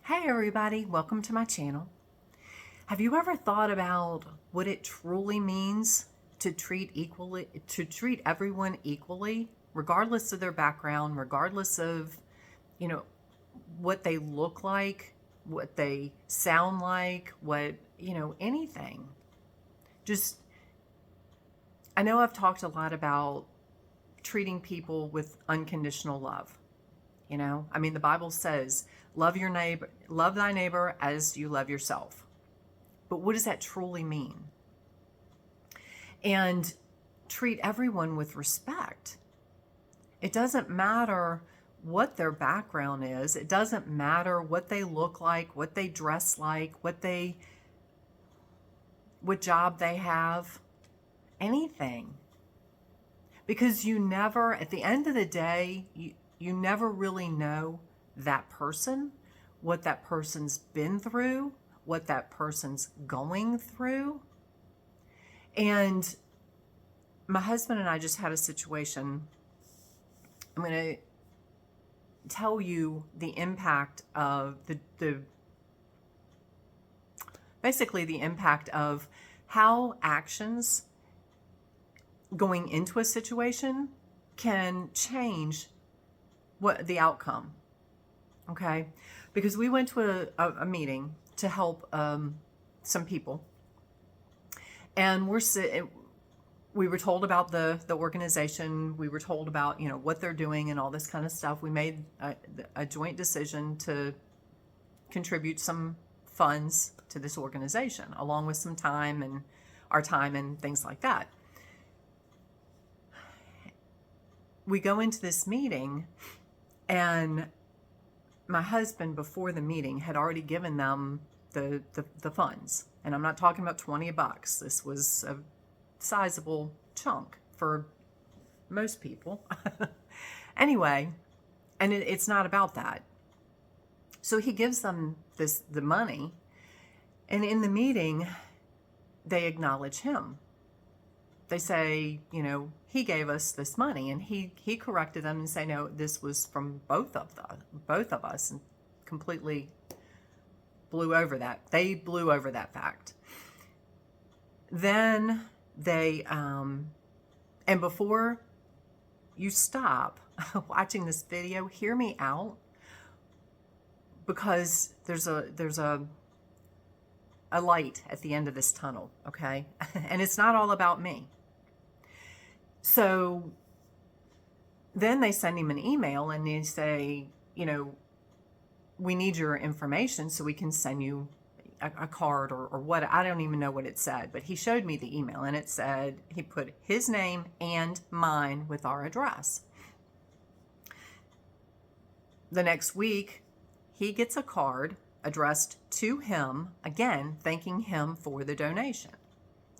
Hey everybody, welcome to my channel. Have you ever thought about what it truly means to treat everyone equally, regardless of their background, regardless of, you know, what they look like, what they sound like, anything. Just I know I've talked a lot about treating people with unconditional love. The Bible says, love thy neighbor as you love yourself. But what does that truly mean? And treat everyone with respect. It doesn't matter what their background is. It doesn't matter what they look like, what they dress like, what job they have, anything. Because at the end of the day, you never really know that person, what that person's been through, what that person's going through. And my husband and I just had a situation. I'm going to tell you the impact of basically the impact of how actions going into a situation can change what the outcome. Okay, because we went to a meeting to help some people, and we were told about the organization. We were told about what they're doing and all this kind of stuff. We made a joint decision to contribute some funds to this organization, along with some time and our time and things like that. We go into this meeting, and my husband, before the meeting, had already given them the funds. And I'm not talking about $20. This was a sizable chunk for most people. Anyway, and it's not about that. So he gives them the money, and in the meeting, they acknowledge him. They say, he gave us this money, and he corrected them and say, no, this was from both of us, and completely blew over that. They blew over that fact. Then they, and before you stop watching this video, hear me out, because there's a light at the end of this tunnel, okay? And it's not all about me. So then they send him an email and they say, we need your information so we can send you a card or what. I don't even know what it said, but he showed me the email, and it said he put his name and mine with our address. The next week, he gets a card addressed to him, again, thanking him for the donation,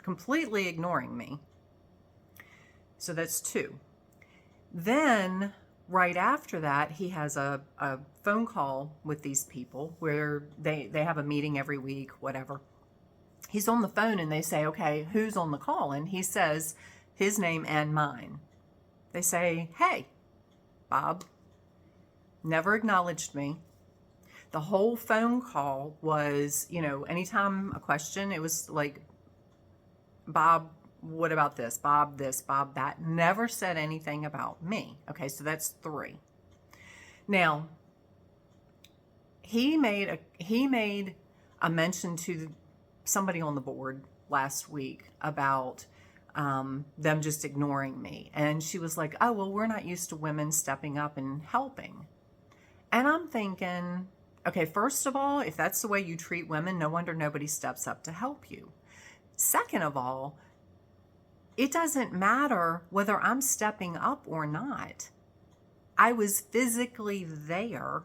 completely ignoring me. So that's 2. Then right after that, he has a phone call with these people where they have a meeting every week, whatever. He's on the phone and they say, okay, who's on the call? And he says his name and mine. They say, hey, Bob. Never acknowledged me. The whole phone call was, anytime a question, it was like, Bob, what about this? Bob, that. Never said anything about me. Okay, so that's 3. Now, he made a mention to somebody on the board last week about them just ignoring me. And she was like, oh, well, we're not used to women stepping up and helping. And I'm thinking, okay, first of all, if that's the way you treat women, no wonder nobody steps up to help you. Second of all, it doesn't matter whether I'm stepping up or not. I was physically there,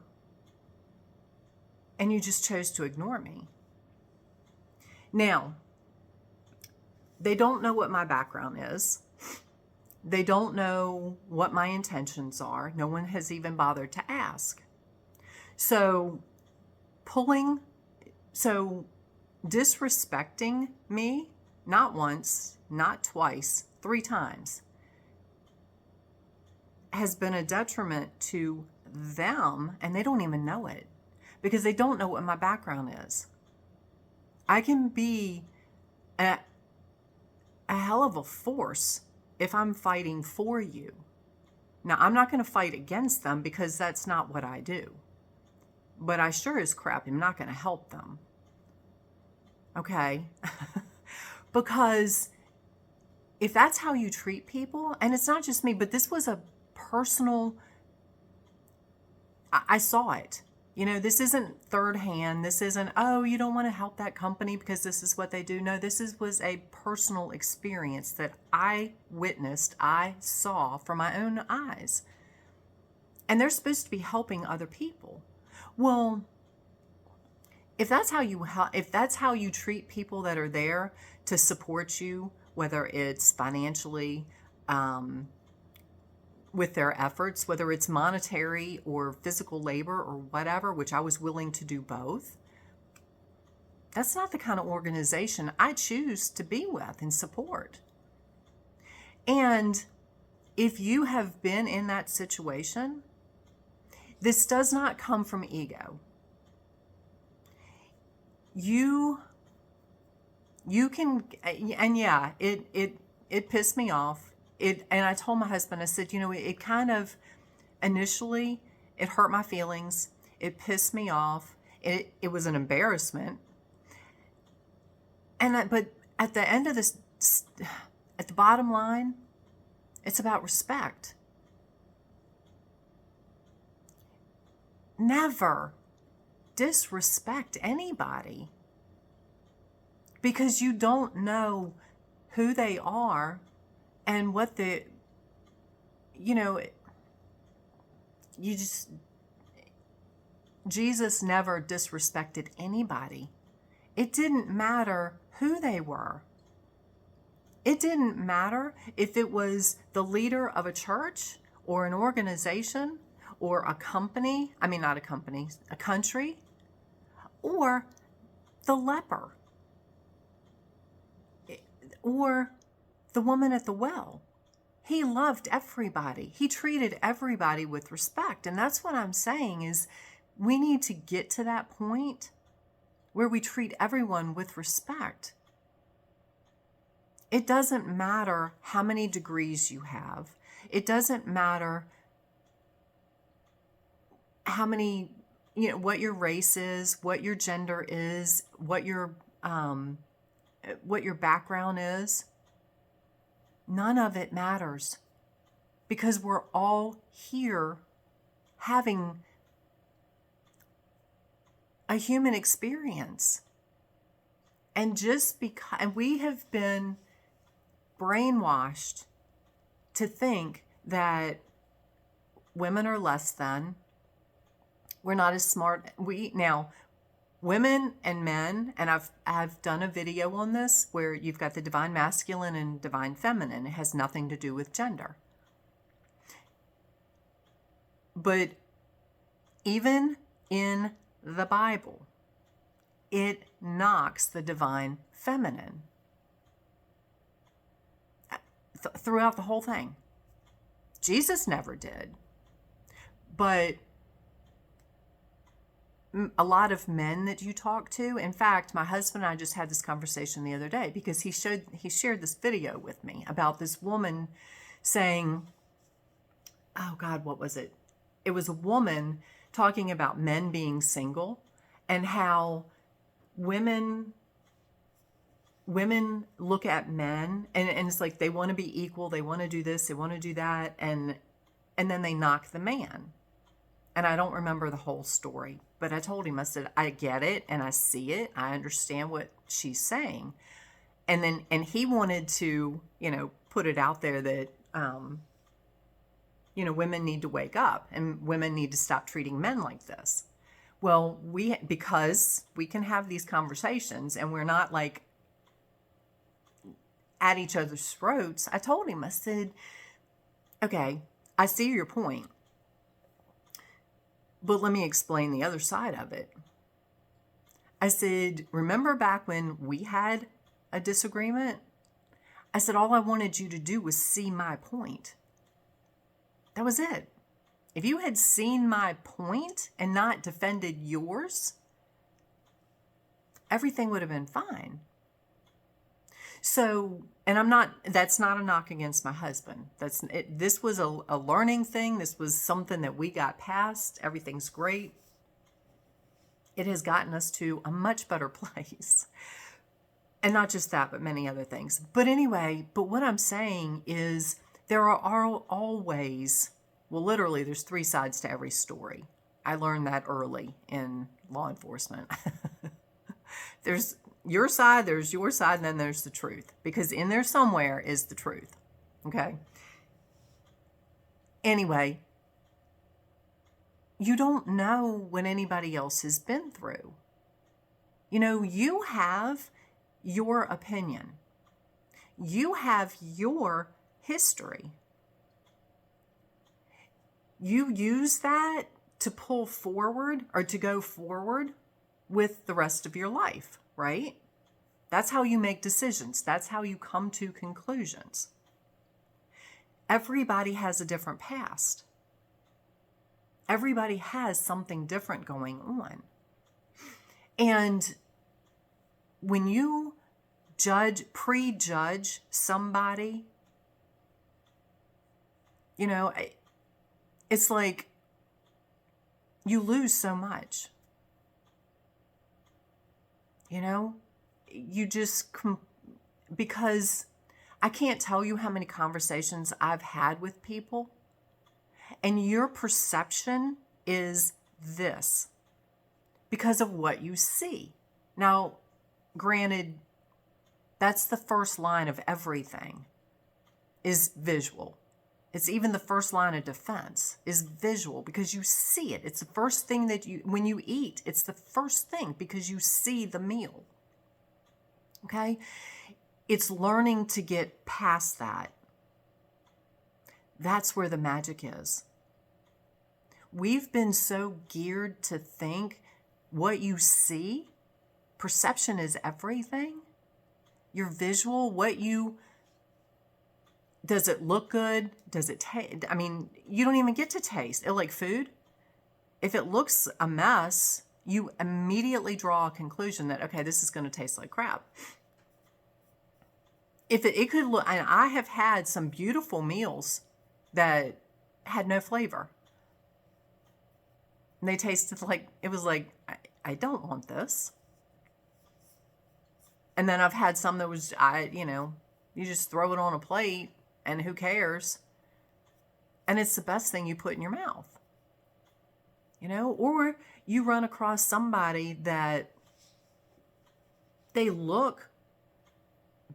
and you just chose to ignore me. Now, they don't know what my background is. They don't know what my intentions are. No one has even bothered to ask. So disrespecting me, not once, not twice, 3 times, has been a detriment to them, and they don't even know it. because they don't know what my background is. I can be a hell of a force if I'm fighting for you. Now, I'm not going to fight against them because that's not what I do. But I sure as crap am not going to help them. Okay? Because if that's how you treat people, and it's not just me, but this was a personal, I saw it. This isn't third hand. This isn't, oh, you don't want to help that company because this is what they do. No, was a personal experience that I witnessed, I saw from my own eyes. And they're supposed to be helping other people. Well, if that's how you treat people that are there to support you, whether it's financially, with their efforts, whether it's monetary or physical labor or whatever, which I was willing to do both, that's not the kind of organization I choose to be with and support. And if you have been in that situation, this does not come from ego. You can, and yeah, it pissed me off. And I told my husband, I said, it kind of, initially, it hurt my feelings. It pissed me off. It was an embarrassment. But at the end of this, at the bottom line, it's about respect. Never disrespect anybody because you don't know who they are and what Jesus never disrespected anybody. It didn't matter who they were. It didn't matter if it was the leader of a church or an organization or a company, not a company, a country, or the leper, or the woman at the well. He loved everybody. He treated everybody with respect. And that's what I'm saying is we need to get to that point where we treat everyone with respect. It doesn't matter how many degrees you have. It doesn't matter how many, what your race is, what your gender is, what your background is. None of it matters because we're all here having a human experience. And just because we have been brainwashed to think that women are less than, we're not as smart. Women and men, and I've done a video on this where you've got the divine masculine and divine feminine. It has nothing to do with gender. But even in the Bible, it knocks the divine feminine throughout the whole thing. Jesus never did. But a lot of men that you talk to, in fact, my husband and I just had this conversation the other day because he shared this video with me about this woman saying, oh God, what was it? It was a woman talking about men being single and how women look at men and it's like they want to be equal, they want to do this, they want to do that, and then they knock the man. And I don't remember the whole story, but I told him, I said, I get it and I see it. I understand what she's saying. And he wanted to, put it out there that, women need to wake up and women need to stop treating men like this. Well, because we can have these conversations and we're not like at each other's throats. I told him, I said, okay, I see your point. But let me explain the other side of it. I said, remember back when we had a disagreement? I said, all I wanted you to do was see my point. That was it. If you had seen my point and not defended yours, everything would have been fine. So, and that's not a knock against my husband. This was a learning thing. This was something that we got past. Everything's great. It has gotten us to a much better place. And not just that, but many other things. But anyway, what I'm saying is there are always, well, literally, there's 3 sides to every story. I learned that early in law enforcement. There's your side, and then there's the truth. Because in there somewhere is the truth. Okay? Anyway, you don't know what anybody else has been through. You know, you have your opinion. You have your history. You use that to pull forward or to go forward with the rest of your life, right? That's how you make decisions. That's how you come to conclusions. Everybody has a different past. Everybody has something different going on. And when you prejudge somebody, you know, it's like you lose so much. You know, you just, because I can't tell you how many conversations I've had with people, and your perception is this because of what you see. Now, granted, that's the first line of everything, is visual. It's even the first line of defense is visual, because you see it. It's the first thing that when you eat, it's the first thing because you see the meal. Okay? It's learning to get past that. That's where the magic is. We've been so geared to think what you see, perception is everything. Your visual, does it look good? Does it taste? I mean, you don't even get to taste. Like food, if it looks a mess, you immediately draw a conclusion that, okay, this is going to taste like crap. If it could look, and I have had some beautiful meals that had no flavor. And they tasted like, it was like, I don't want this. And then I've had some that was, you just throw it on a plate and who cares? And it's the best thing you put in your mouth. You know, or you run across somebody that they look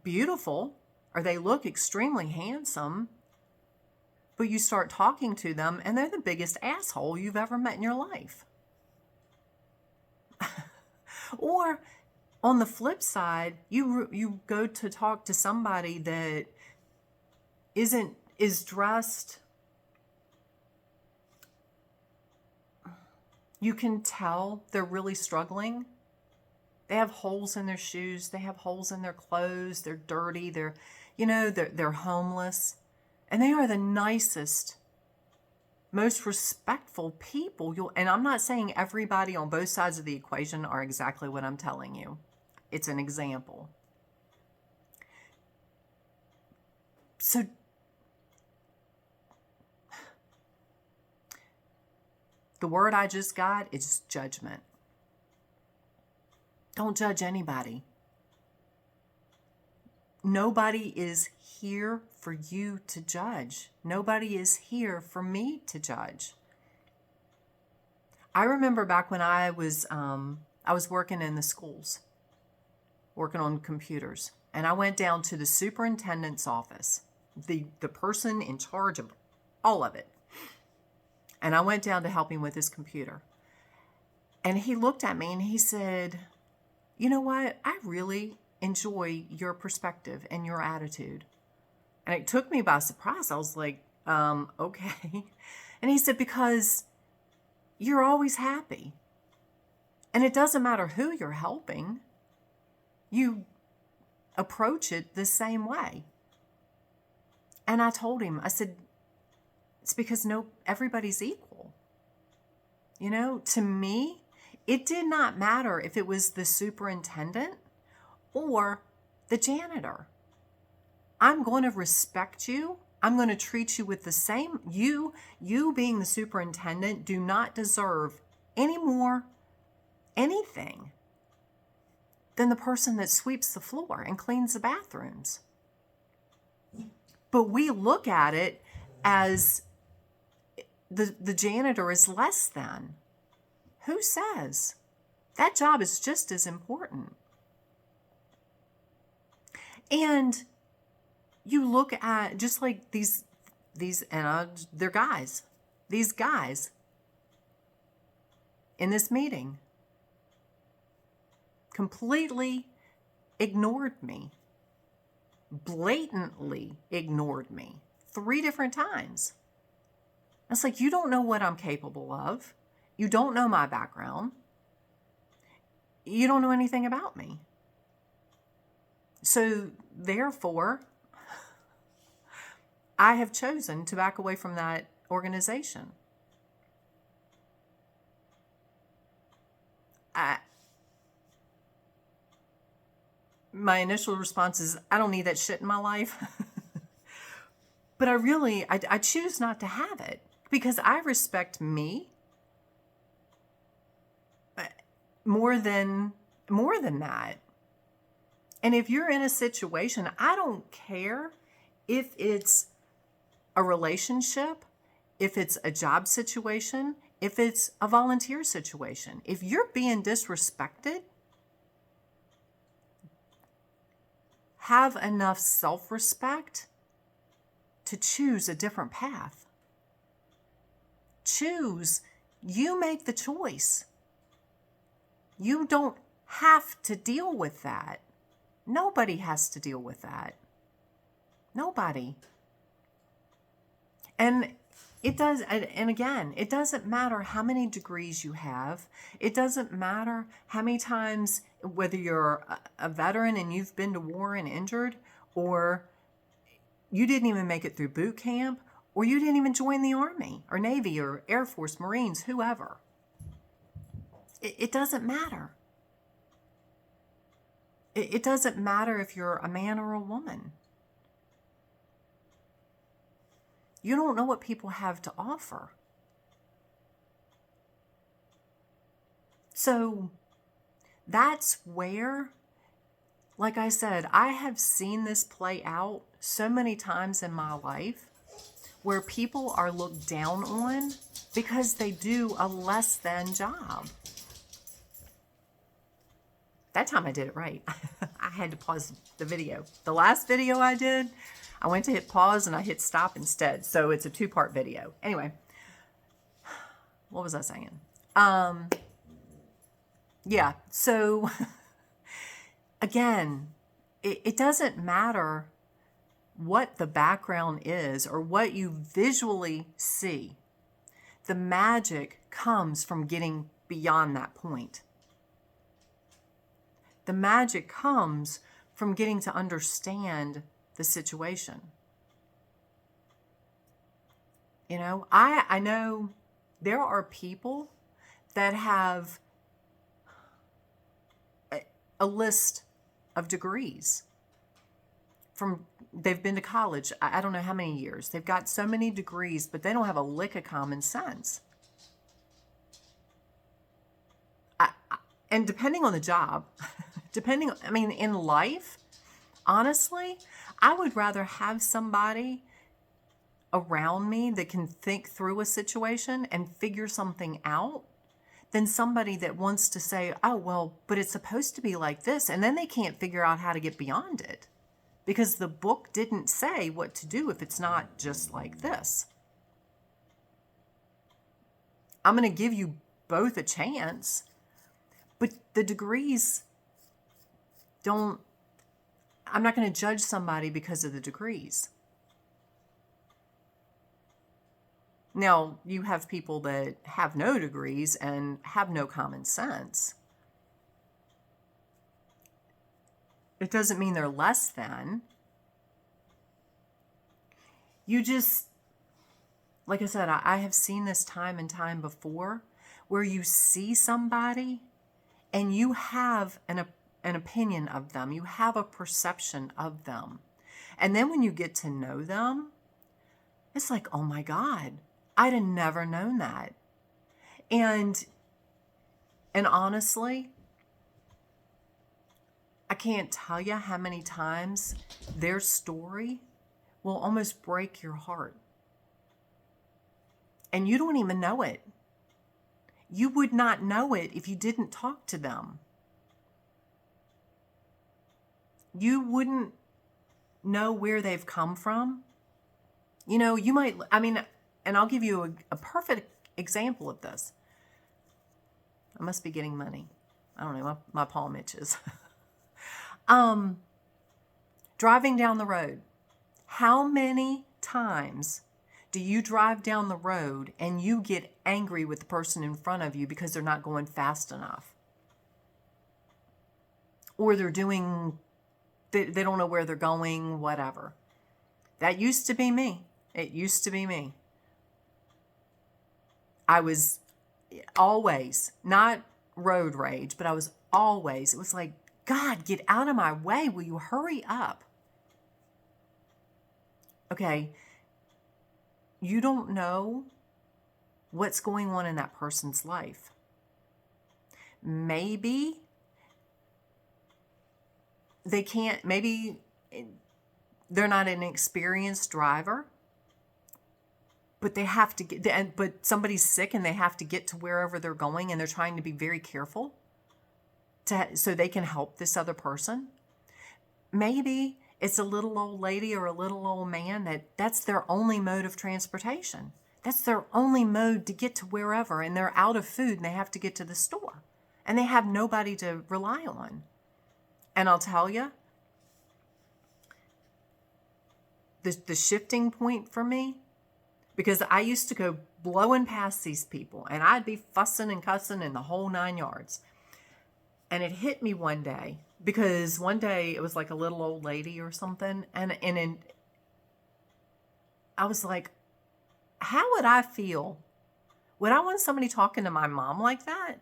beautiful or they look extremely handsome, but you start talking to them and they're the biggest asshole you've ever met in your life. Or on the flip side, you go to talk to somebody that is dressed, you can tell they're really struggling. They have holes in their shoes, they have holes in their clothes, they're dirty, they're homeless, and they are the nicest, most respectful people. And I'm not saying everybody on both sides of the equation are exactly what I'm telling you. It's an example. So the word I just got is judgment. Don't judge anybody. Nobody is here for you to judge. Nobody is here for me to judge. I remember back when I was working in the schools, working on computers, and I went down to the superintendent's office, the person in charge of all of it. And I went down to help him with his computer. And he looked at me and he said, you know what? I really enjoy your perspective and your attitude. And it took me by surprise. I was like, okay. And he said, because you're always happy. And it doesn't matter who you're helping. You approach it the same way. And I told him, I said, it's because everybody's equal. To me, it did not matter if it was the superintendent or the janitor. I'm going to respect you. I'm going to treat you with the same. You being the superintendent do not deserve any more anything than the person that sweeps the floor and cleans the bathrooms. But we look at it as the janitor is less than. Who says? That job is just as important. And you look at just like these they're guys. These guys in this meeting completely ignored me. Blatantly ignored me 3 different times. It's like, you don't know what I'm capable of. You don't know my background. You don't know anything about me. So therefore, I have chosen to back away from that organization. My initial response is, I don't need that shit in my life. But I choose not to have it because I respect me more than that. And if you're in a situation, I don't care if it's a relationship, if it's a job situation, if it's a volunteer situation. If you're being disrespected, have enough self-respect to choose a different path. You make the choice. You don't have to deal with that. Nobody has to deal with that. Nobody. And it doesn't matter how many degrees you have. It doesn't matter how many times, whether you're a veteran and you've been to war and injured, or you didn't even make it through boot camp, or you didn't even join the Army or Navy or Air Force, Marines, whoever. It doesn't matter. It doesn't matter if you're a man or a woman. You don't know what people have to offer. So that's where, like I said, I have seen this play out so many times in my life where people are looked down on because they do a less than job. That time I did it right. I had to pause the video. The last video I did, I went to hit pause and I hit stop instead. So it's a 2-part video. Anyway, what was I saying? Yeah, so again, it doesn't matter what the background is or what you visually see. The magic comes from getting beyond that point. The magic comes from getting to understand the situation. I know there are people that have a list of degrees they've been to college, I don't know how many years. They've got so many degrees, but they don't have a lick of common sense. And depending on the job, in life, honestly, I would rather have somebody around me that can think through a situation and figure something out than somebody that wants to say, oh, well, but it's supposed to be like this. And then they can't figure out how to get beyond it because the book didn't say what to do if it's not just like this. I'm going to give you both a chance, but the degrees I'm not going to judge somebody because of the degrees. Now, you have people that have no degrees and have no common sense. It doesn't mean they're less than. You just, like I said, I have seen this time and time before where you see somebody and you have an opinion of them. You have a perception of them. And then when you get to know them, it's like, oh my God, I'd have never known that. And honestly, I can't tell you how many times their story will almost break your heart. And you don't even know it. You would not know it if you didn't talk to them. You wouldn't know where they've come from. You know, you might, and I'll give you a perfect example of this. I must be getting money. I don't know, my palm itches. Driving down the road. How many times do you drive down the road and you get angry with the person in front of you because they're not going fast enough? Or they don't know where they're going, whatever. That used to be me. It used to be me. I was always, not road rage, but it was like, God, get out of my way. Will you hurry up? Okay. You don't know what's going on in that person's life. Maybe maybe they're not an experienced driver, but they have to but somebody's sick and they have to get to wherever they're going, and they're trying to be very careful so they can help this other person. Maybe it's a little old lady or a little old man that's their only mode of transportation. That's their only mode to get to wherever, and they're out of food and they have to get to the store, and they have nobody to rely on. And I'll tell you, the shifting point for me, because I used to go blowing past these people and I'd be fussing and cussing in the whole 9 yards. And it hit me one day, because one day it was like a little old lady or something. And I was like, how would I feel? Would I want somebody talking to my mom like that?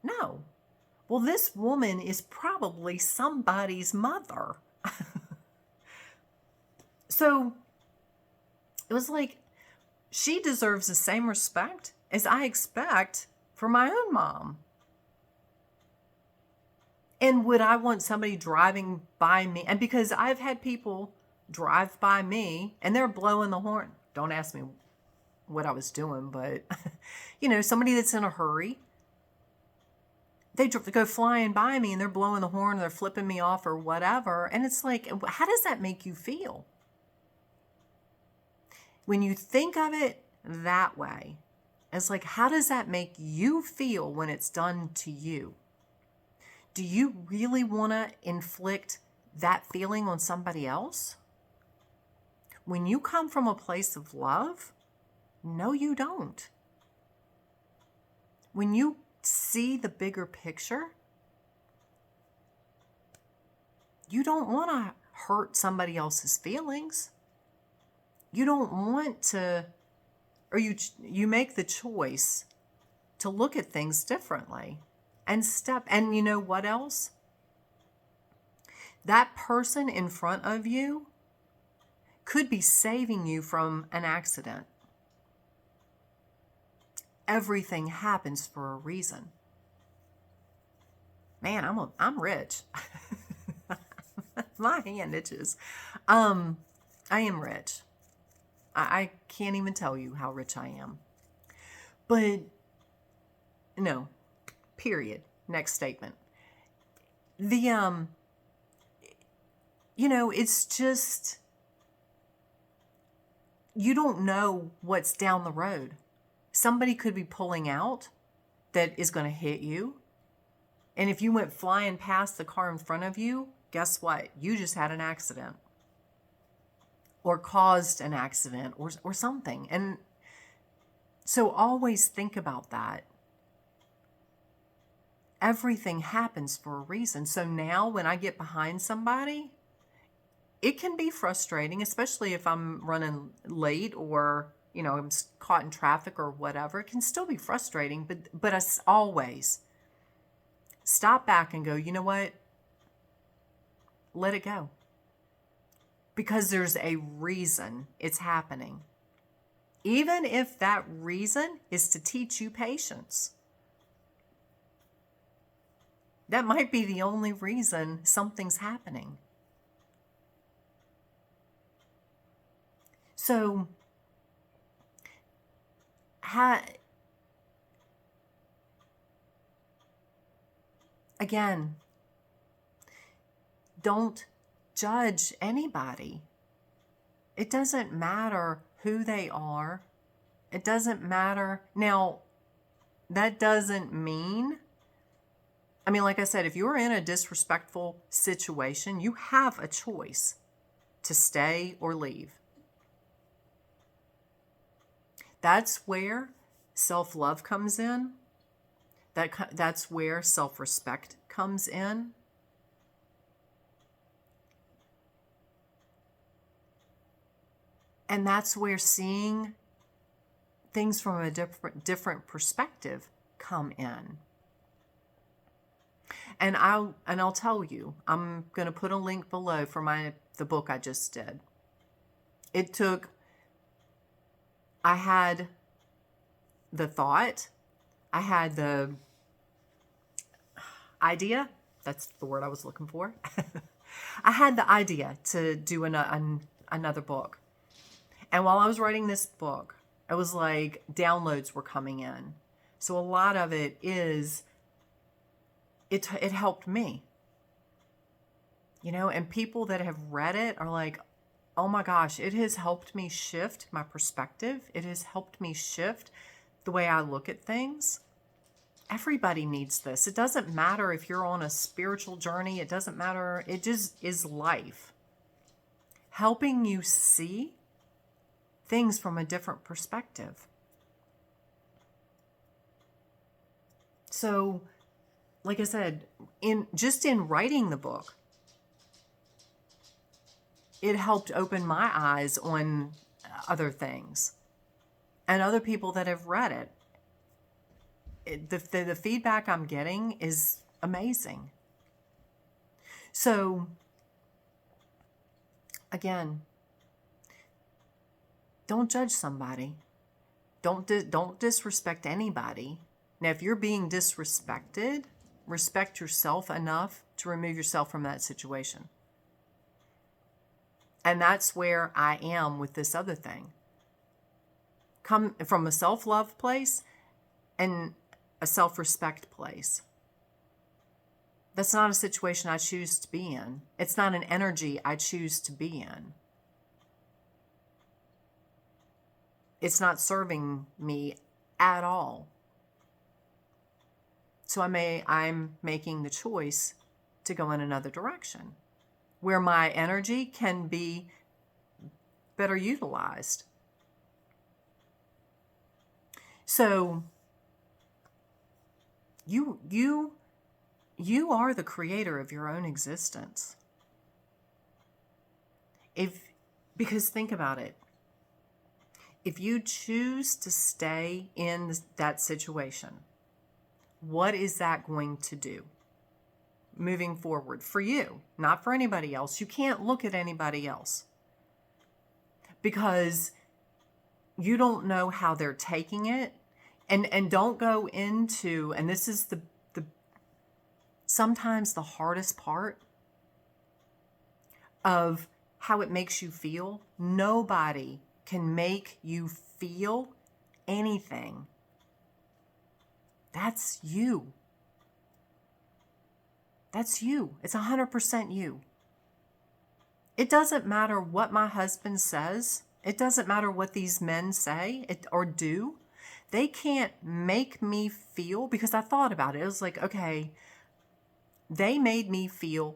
No. Well, this woman is probably somebody's mother. So it was like, she deserves the same respect as I expect for my own mom. And would I want somebody driving by me? And because I've had people drive by me and they're blowing the horn. Don't ask me what I was doing, but somebody that's in a hurry, they go flying by me and they're blowing the horn, or they're flipping me off or whatever. And it's like, how does that make you feel? When you think of it that way, it's like, how does that make you feel when it's done to you? Do you really want to inflict that feeling on somebody else? When you come from a place of love, no, you don't. When you see the bigger picture, you don't want to hurt somebody else's feelings. You don't want to, or you make the choice to look at things differently and and you know what else? That person in front of you could be saving you from an accident. Everything happens for a reason. Man, I'm rich. My hand itches. I am rich. I can't even tell you how rich I am. But no, period. Next statement. It's just, you don't know what's down the road. Somebody could be pulling out that is going to hit you. And if you went flying past the car in front of you, guess what? You just had an accident. Or caused an accident or something. And so always think about that. Everything happens for a reason. So now when I get behind somebody, it can be frustrating, especially if I'm running late or I'm caught in traffic or whatever, it can still be frustrating, but as always, stop back and go, you know what? Let it go. Because there's a reason it's happening. Even if that reason is to teach you patience. That might be the only reason something's happening. So, again, don't judge anybody. It doesn't matter who they are. It doesn't matter. Now, that doesn't mean, like I said, if you're in a disrespectful situation, you have a choice to stay or leave. That's where self-love comes in. That's where self-respect comes in. And that's where seeing things from a different perspective come in. And I'll tell you, I'm going to put a link below for the book I just did. I had the thought, I had the idea, that's the word I was looking for. I had the idea to do another book. And while I was writing this book, it was like downloads were coming in. So a lot of it helped me. And people that have read it are like, oh my gosh, it has helped me shift my perspective. It has helped me shift the way I look at things. Everybody needs this. It doesn't matter if you're on a spiritual journey. It doesn't matter. It just is life. Helping you see things from a different perspective. So, like I said, in writing the book, it helped open my eyes on other things. And other people that have read it, the feedback I'm getting is amazing. So, again, don't judge somebody. Don't disrespect anybody. Now, if you're being disrespected, respect yourself enough to remove yourself from that situation. And that's where I am with this other thing. Come from a self-love place and a self-respect place. That's not a situation I choose to be in. It's not an energy I choose to be in. It's not serving me at all. So I'm making the choice to go in another direction where my energy can be better utilized. So you are the creator of your own existence. Because think about it. If you choose to stay in that situation, what is that going to do moving forward for you, not for anybody else? You can't look at anybody else because you don't know how they're taking it. And don't go into, and this is the sometimes the hardest part of how it makes you feel. Nobody can make you feel anything. That's you. That's you. It's 100% you. It doesn't matter what my husband says. It doesn't matter what these men say or do. They can't make me feel, because I thought about it. It was like, okay, they made me feel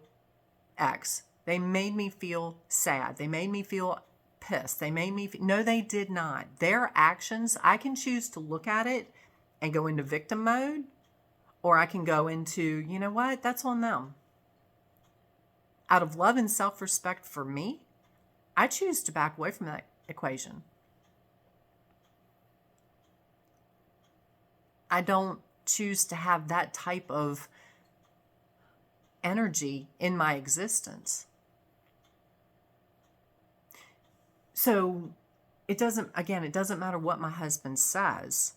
X. They made me feel sad. They made me feel pissed. They made me no, they did not. Their actions, I can choose to look at it and go into victim mode, or I can go into, you know what, that's on them. Out of love and self-respect for me, I choose to back away from that equation. I don't choose to have that type of energy in my existence. So it doesn't matter what my husband says.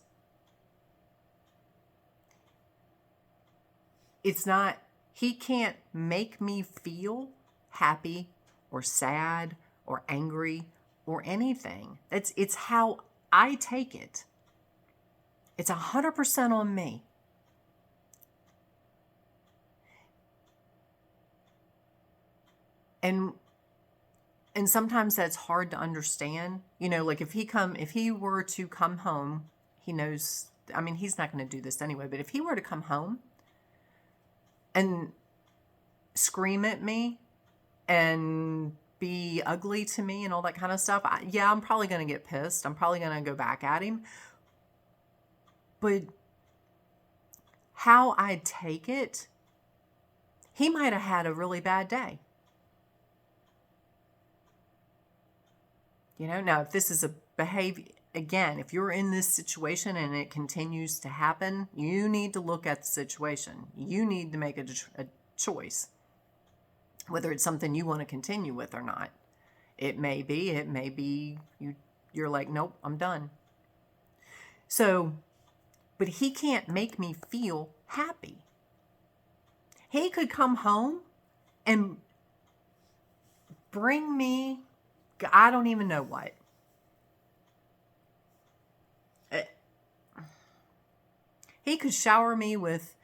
He can't make me feel happy or sad or angry or anything. It's how I take it. It's 100% on me. And sometimes that's hard to understand. Like if he were to come home, he knows, he's not going to do this anyway, but if he were to come home and scream at me and be ugly to me and all that kind of stuff, I'm probably going to get pissed. I'm probably going to go back at him. But how I take it, he might have had a really bad day. Now if this is a behavior, again, if you're in this situation and it continues to happen, you need to look at the situation. You need to make a choice, whether it's something you want to continue with or not. It may be you're like, nope, I'm done. So, but he can't make me feel happy. He could come home and bring me, I don't even know what. He could shower me with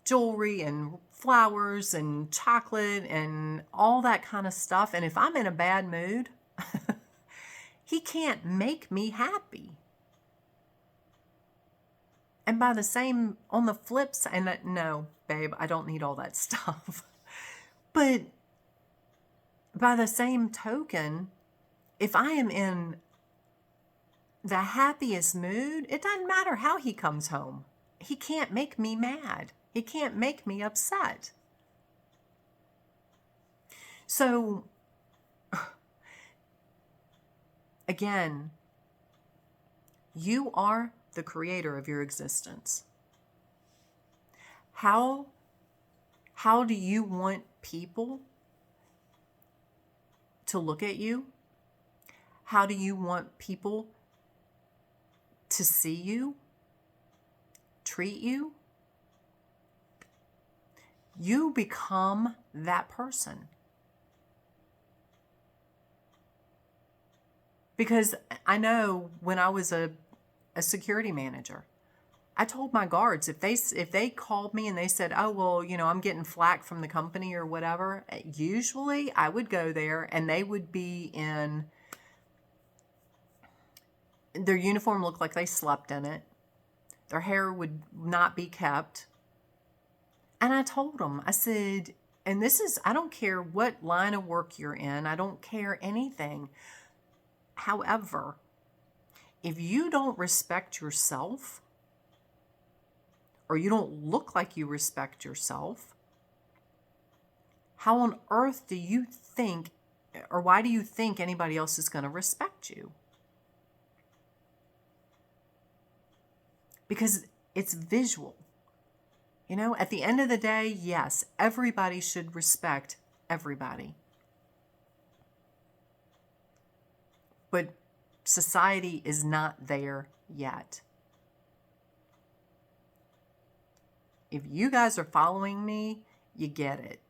jewelry and flowers and chocolate and all that kind of stuff. And if I'm in a bad mood, he can't make me happy. And by the same, on the flip side, no, babe, I don't need all that stuff. But by the same token, if I am in the happiest mood, it doesn't matter how he comes home. He can't make me mad. He can't make me upset. So, again, you are the creator of your existence. How do you want people to look at you? How do you want people to see you, treat you? You become that person. Because I know when I was a security manager, I told my guards, if they called me and they said, oh, well, I'm getting flack from the company or whatever, usually I would go there and they would be in, their uniform looked like they slept in it. Their hair would not be kept. And I told them, I said, and I don't care what line of work you're in. I don't care anything. However, if you don't respect yourself, or you don't look like you respect yourself, how on earth do you think, or why do you think anybody else is going to respect you? Because it's visual. At the end of the day, yes, everybody should respect everybody. But society is not there yet. If you guys are following me, you get it.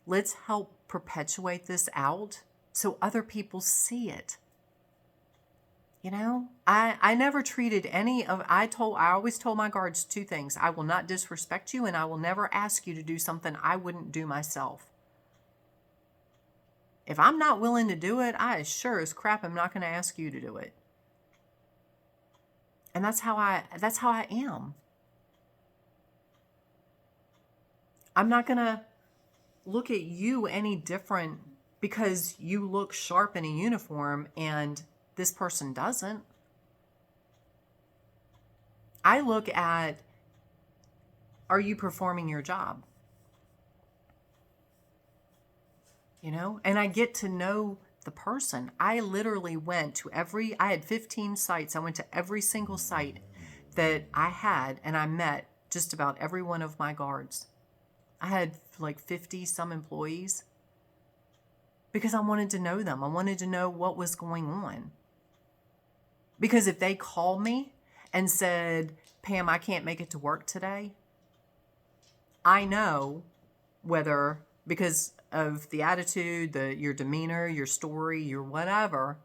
Let's help perpetuate this out so other people see it. I never treated I always told my guards two things. I will not disrespect you, and I will never ask you to do something I wouldn't do myself. If I'm not willing to do it, I sure as crap am not going to ask you to do it. And that's how I am. I'm not going to look at you any different because you look sharp in a uniform and this person doesn't. I look at, are you performing your job? And I get to know the person. I literally went to I had 15 sites. I went to every single site that I had, and I met just about every one of my guards. I had like 50 some employees because I wanted to know them. I wanted to know what was going on. Because if they called me and said, Pam, I can't make it to work today, I know whether, because of the attitude, your demeanor, your story, your whatever,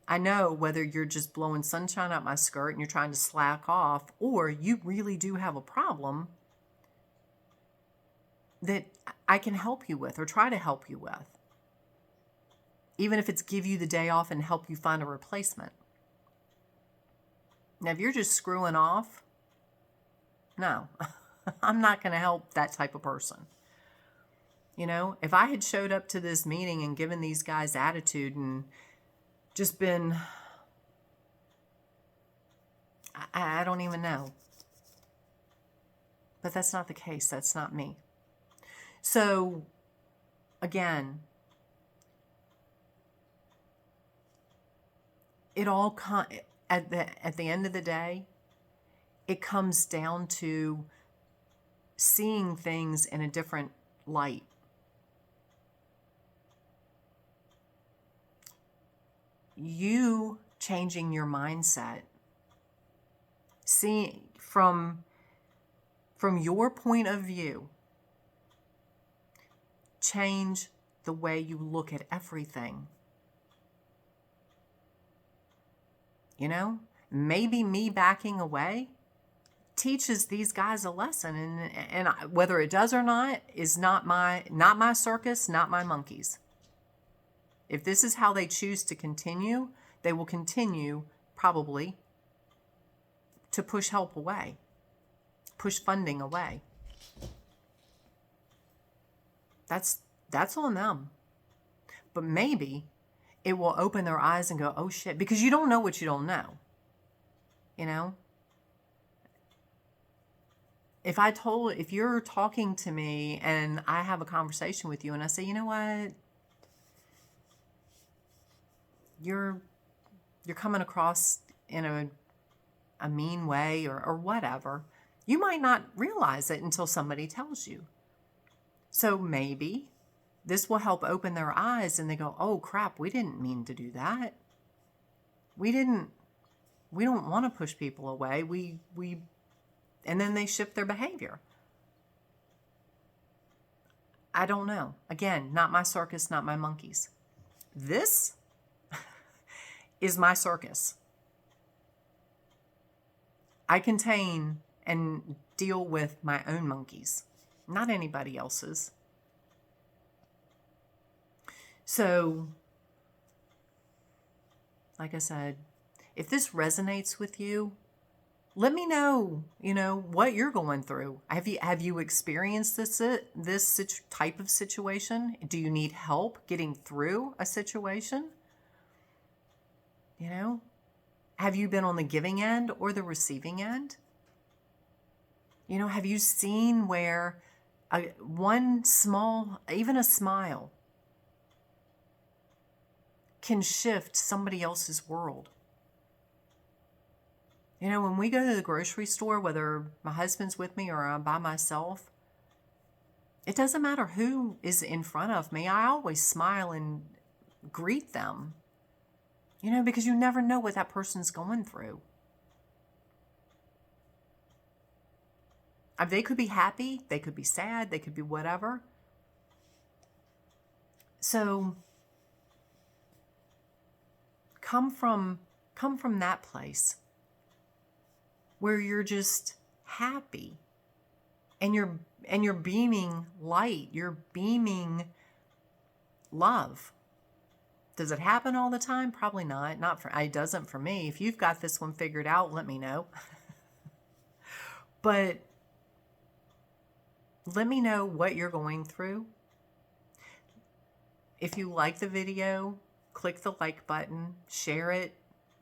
I know whether you're just blowing sunshine out my skirt and you're trying to slack off, or you really do have a problem that I can help you with or try to help you with. Even if it's give you the day off and help you find a replacement. Now, if you're just screwing off, no, I'm not going to help that type of person. You know, if I had showed up to this meeting and given these guys attitude and just been, I don't even know. But that's not the case. That's not me. So, again, it all at the end of the day, it comes down to seeing things in a different light. You changing your mindset, seeing from your point of view, change the way you look at everything. You know, maybe me backing away teaches these guys a lesson, and whether it does or not is not my circus, not my monkeys. If this is how they choose to continue, they will continue probably to push help away, push funding away. That's on them. But maybe it will open their eyes and go, oh shit, because you don't know what you don't know. You know? If you're talking to me and I have a conversation with you and I say, you know what? You're coming across in a mean way or whatever, you might not realize it until somebody tells you. So maybe this will help open their eyes and they go, oh crap, we didn't mean to do that. We don't want to push people away. And then they shift their behavior. I don't know. Again, not my circus, not my monkeys. This is my circus. I contain and deal with my own monkeys, not anybody else's. So, like I said, if this resonates with you, let me know, what you're going through. Have you experienced this type of situation? Do you need help getting through a situation? Have you been on the giving end or the receiving end? Have you seen where even a smile can shift somebody else's world? When we go to the grocery store, whether my husband's with me or I'm by myself, it doesn't matter who is in front of me. I always smile and greet them, because you never know what that person's going through. They could be happy, they could be sad, they could be whatever. So come from that place where you're just happy and you're beaming light, you're beaming love. Does it happen all the time? Probably not. It doesn't for me. If you've got this one figured out, let me know. But let me know what you're going through. If you like the video, click the like button, share it,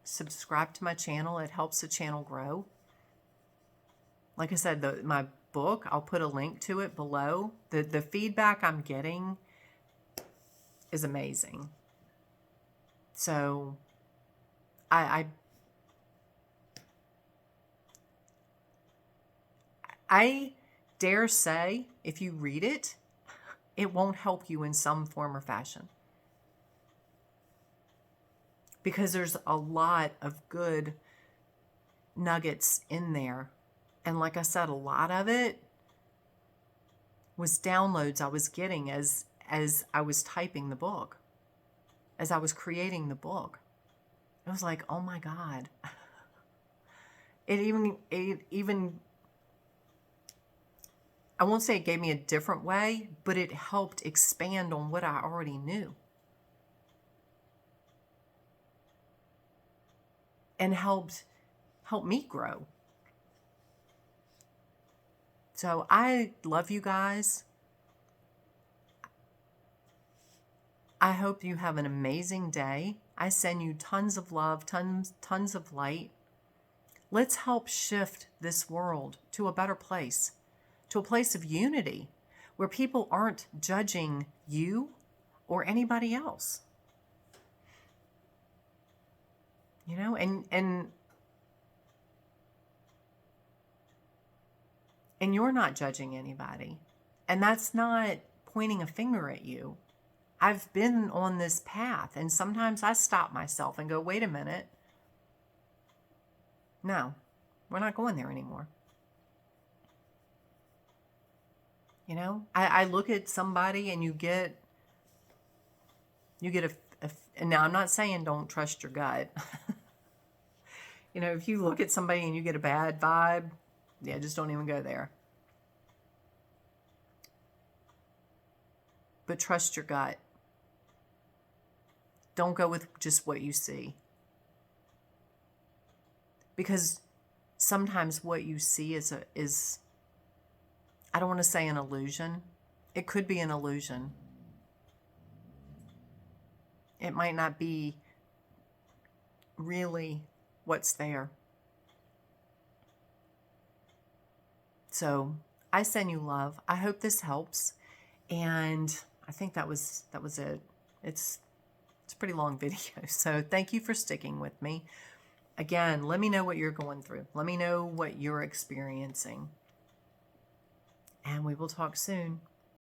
subscribe to my channel. It helps the channel grow. Like I said, my book, I'll put a link to it below. The feedback I'm getting is amazing. So I dare say, if you read it, it won't help you in some form or fashion. Because there's a lot of good nuggets in there. And like I said, a lot of it was downloads I was getting as I was typing the book, as I was creating the book. It was like, oh my God. It even I won't say it gave me a different way, but it helped expand on what I already knew. And helped me grow. So I love you guys. I hope you have an amazing day. I send you tons of love, tons of light. Let's help shift this world to a better place, to a place of unity where people aren't judging you or anybody else. You know, and you're not judging anybody. And that's not pointing a finger at you. I've been on this path, and sometimes I stop myself and go, wait a minute. No, we're not going there anymore. You know, I look at somebody and you get and now I'm not saying don't trust your gut. You know, if you look at somebody and you get a bad vibe, yeah, just don't even go there. But trust your gut. Don't go with just what you see. Because sometimes what you see is I don't want to say an illusion. It could be an illusion. It might not be really what's there. So I send you love. I hope this helps. And I think that was it. It's a pretty long video. So thank you for sticking with me. Again, let me know what you're going through. Let me know what you're experiencing. And we will talk soon.